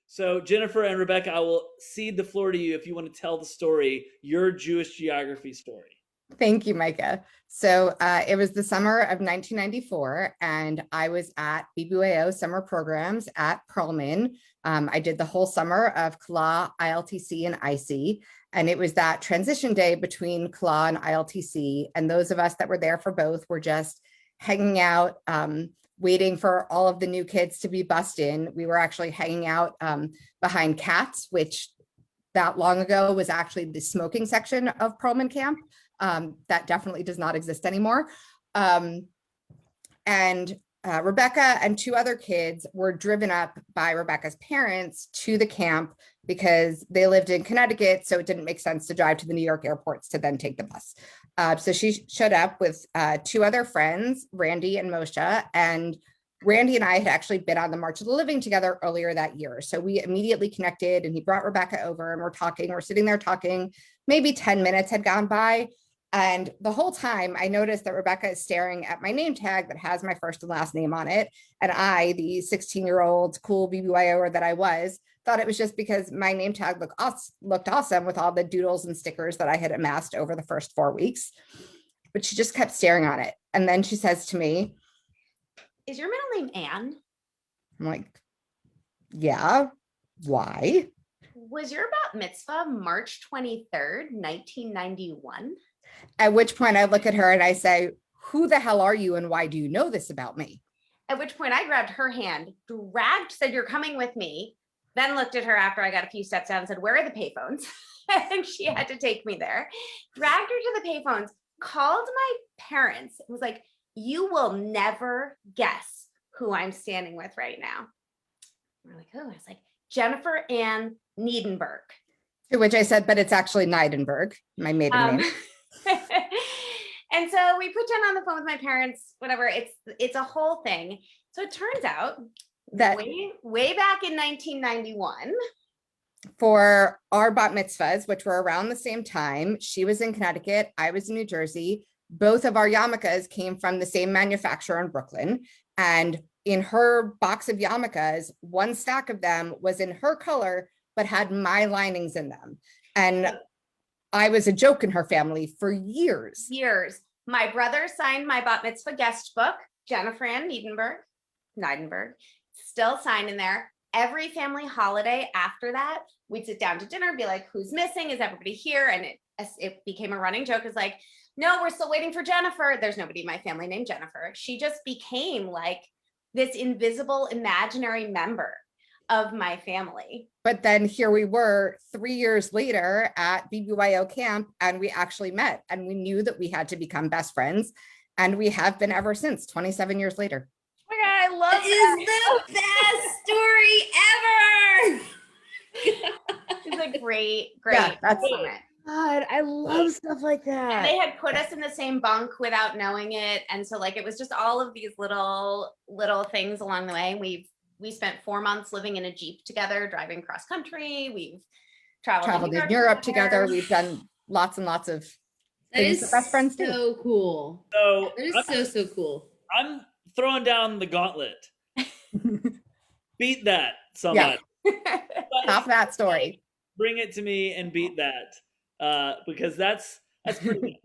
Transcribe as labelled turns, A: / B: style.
A: So Jennifer and Rebecca, I will cede the floor to you if you want to tell the story, your Jewish geography story.
B: Thank you, Micah. So it was the summer of 1994, and I was at BBYO summer programs at Perlman. I did the whole summer of CLA, ILTC, and IC, and it was that transition day between CLA and ILTC. And those of us that were there for both were just hanging out, waiting for all of the new kids to be bussed in. We were actually hanging out behind Cats, which that long ago was actually the smoking section of Perlman Camp. That definitely does not exist anymore. And Rebecca and two other kids were driven up by Rebecca's parents to the camp because they lived in Connecticut, so it didn't make sense to drive to the New York airports to then take the bus. So she showed up with two other friends, Randy and Moshe, and Randy and I had actually been on the March of the Living together earlier that year. So we immediately connected, and he brought Rebecca over, and we're sitting there talking. Maybe 10 minutes had gone by. And the whole time I noticed that Rebecca is staring at my name tag that has my first and last name on it. And I, the 16-year-old cool BBYOer that I was, thought it was just because my name tag looked awesome with all the doodles and stickers that I had amassed over the first 4 weeks. But she just kept staring on it. And then she says to me,
C: "Is your middle name Anne?"
B: I'm like, yeah, why?
C: Was your bat mitzvah March 23rd, 1991?
B: At which point I look at her and I say, who the hell are you and why do you know this about me?
C: At which point I grabbed her hand, said, "You're coming with me." Then looked at her after I got a few steps down and said, "Where are the payphones?" And she had to take me there. Dragged her to the payphones, called my parents, and was like, "You will never guess who I'm standing with right now." We're like, "Oh," I was like, "Jennifer Ann Niedenberg."
B: To which I said, but it's actually Neidenberg, my maiden name.
C: And so we put Jen on the phone with my parents, whatever. It's a whole thing. So it turns out that way back in 1991,
B: for our bat mitzvahs, which were around the same time, she was in Connecticut, I was in New Jersey. Both of our yarmulkahs came from the same manufacturer in Brooklyn. And in her box of yarmulkahs, one stack of them was in her color, but had my linings in them. And I was a joke in her family for years.
C: My brother signed my bat mitzvah guest book, Jennifer Ann Neidenberg, still signed in there. Every family holiday after that, we'd sit down to dinner, be like, "Who's missing? Is everybody here?" And it became a running joke. It's like, "No, we're still waiting for Jennifer." There's nobody in my family named Jennifer. She just became like this invisible, imaginary member of my family.
B: But then here we were 3 years later at BBYO camp, and we actually met, and we knew that we had to become best friends, and we have been ever since, 27 years later.
C: Oh my God, I love that.
D: Is the best story ever.
C: It's a great
B: Yeah, that's
C: moment.
D: God, I love stuff like that.
C: And they had put us in the same bunk without knowing it. And so like, it was just all of these little things along the way. We spent 4 months living in a Jeep together, driving cross country. We've traveled
B: in Europe together. We've done lots and lots of things that best friends do.
D: So cool.
A: So
D: that is so cool.
A: I'm throwing down the gauntlet. Beat that, somebody.
B: Yeah. Top that story.
A: Bring it to me and beat that, because that's pretty.